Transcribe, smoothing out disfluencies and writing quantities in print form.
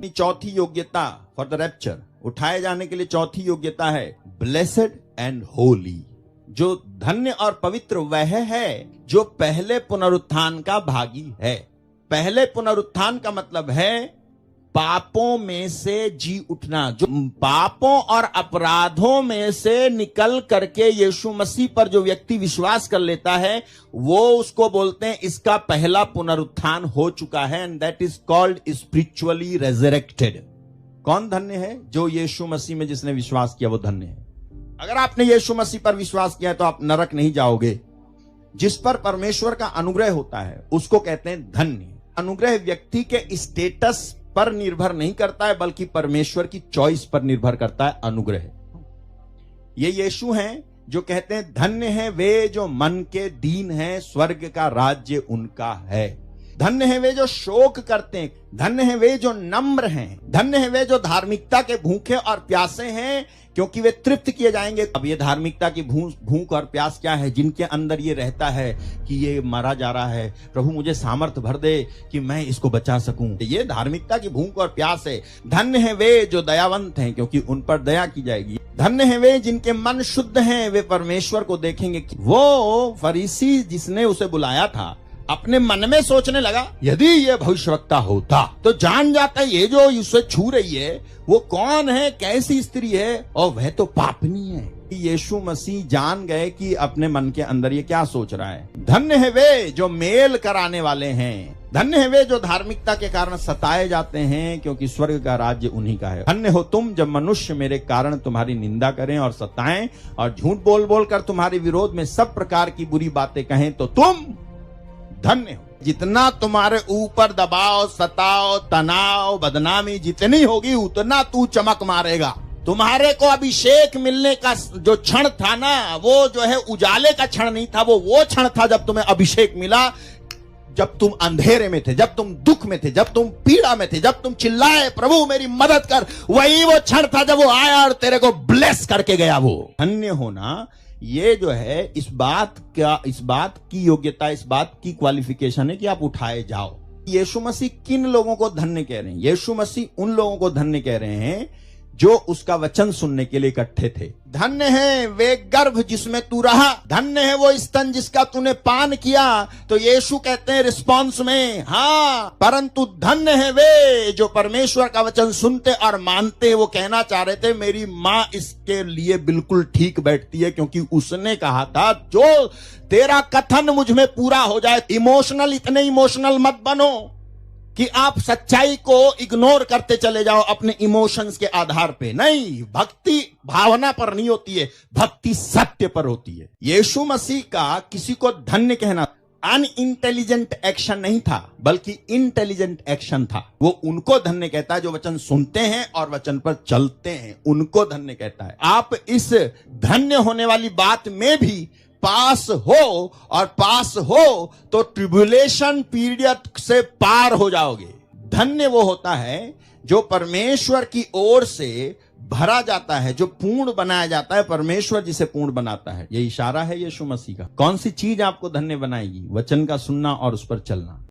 चौथी योग्यता for the rapture, उठाए जाने के लिए चौथी योग्यता है ब्लेसेड एंड होली। जो धन्य और पवित्र वह है जो पहले पुनरुत्थान का भागी है। पहले पुनरुत्थान का मतलब है पापों में से जी उठना, जो पापों और अपराधों में से निकल करके यीशु मसीह पर जो व्यक्ति विश्वास कर लेता है वो उसको बोलते हैं इसका पहला पुनरुत्थान हो चुका है, and that is called spiritually resurrected. कौन धन्य है? जो यीशु मसीह में जिसने विश्वास किया वो धन्य है। अगर आपने यीशु मसीह पर विश्वास किया है तो आप नरक नहीं जाओगे। जिस पर परमेश्वर का अनुग्रह होता है उसको कहते हैं धन्य। अनुग्रह व्यक्ति के स्टेटस पर निर्भर नहीं करता है बल्कि परमेश्वर की चॉइस पर निर्भर करता है अनुग्रह। ये यीशु हैं जो कहते हैं धन्य है वे जो मन के दीन हैं, स्वर्ग का राज्य उनका है। धन्य है वे जो शोक करते हैं, धन्य है वे जो नम्र हैं, धन्य है वे जो धार्मिकता के भूखे और प्यासे हैं क्योंकि वे तृप्त किए जाएंगे। अब ये धार्मिकता की भूख और प्यास क्या है? जिनके अंदर ये रहता है कि ये मारा जा रहा है, प्रभु मुझे सामर्थ भर दे कि मैं इसको बचा सकूं, ये धार्मिकता की भूख और प्यास है। धन्य है वे जो दयावंत हैं क्योंकि उन पर दया की जाएगी। धन्य है वे जिनके मन शुद्ध हैं, वे परमेश्वर को देखेंगे। वो फरीसी जिसने उसे बुलाया था अपने मन में सोचने लगा यदि ये भविष्यवक्ता होता तो जान जाता ये जो उसे छू रही है वो कौन है, कैसी स्त्री है, और वह तो पापनी है। यीशु मसीह जान गए कि अपने मन के अंदर ये क्या सोच रहा है। धन्य है वे जो मेल कराने वाले हैं, धन्य है वे जो धार्मिकता के कारण सताए जाते हैं क्योंकि स्वर्ग का राज्य उन्हीं का है। धन्य हो तुम जब मनुष्य मेरे कारण तुम्हारी निंदा करें और सताएं और झूठ बोल बोल कर तुम्हारे विरोध में सब प्रकार की बुरी बातें कहें तो तुम धन्य हो। जितना तुम्हारे ऊपर दबाव, सताव, तनाव, बदनामी जितनी होगी उतना तू चमक मारेगा। तुम्हारे को अभिषेक मिलने का जो क्षण था ना वो जो है उजाले का क्षण नहीं था, वो क्षण था जब तुम्हें अभिषेक मिला, जब तुम अंधेरे में थे, जब तुम दुख में थे, जब तुम पीड़ा में थे, जब तुम चिल्लाए प्रभु मेरी मदद कर, वही वो क्षण था जब वो आया और तेरे को ब्लेस करके गया। वो धन्य होना ये जो है इस बात की योग्यता, इस बात की क्वालिफिकेशन है कि आप उठाए जाओ। यीशु मसीह किन लोगों को धन्य कह रहे हैं? यीशु मसीह उन लोगों को धन्य कह रहे हैं जो उसका वचन सुनने के लिए इकट्ठे थे। धन्य है वे गर्भ जिसमें तू रहा, धन्य है वो स्तन जिसका तूने पान किया। तो यीशु कहते हैं रिस्पॉन्स में हाँ, परंतु धन्य है वे जो परमेश्वर का वचन सुनते और मानते। वो कहना चाह रहे थे मेरी माँ इसके लिए बिल्कुल ठीक बैठती है क्योंकि उसने कहा था जो तेरा कथन मुझ में पूरा हो जाए। इमोशनल, इतने इमोशनल मत बनो कि आप सच्चाई को इग्नोर करते चले जाओ अपने इमोशंस के आधार पे। नहीं, भक्ति भावना पर नहीं होती है, भक्ति सत्य पर होती है। यीशु मसीह का किसी को धन्य कहना अनइंटेलिजेंट एक्शन नहीं था बल्कि इंटेलिजेंट एक्शन था। वो उनको धन्य कहता है जो वचन सुनते हैं और वचन पर चलते हैं, उनको धन्य कहता है। आप इस धन्य होने वाली बात में भी पास हो, और पास हो तो ट्रिब्युलेशन पीरियड से पार हो जाओगे। धन्य वो होता है जो परमेश्वर की ओर से भरा जाता है, जो पूर्ण बनाया जाता है। परमेश्वर जिसे पूर्ण बनाता है, ये इशारा है यीशु मसीह का। कौन सी चीज आपको धन्य बनाएगी? वचन का सुनना और उस पर चलना।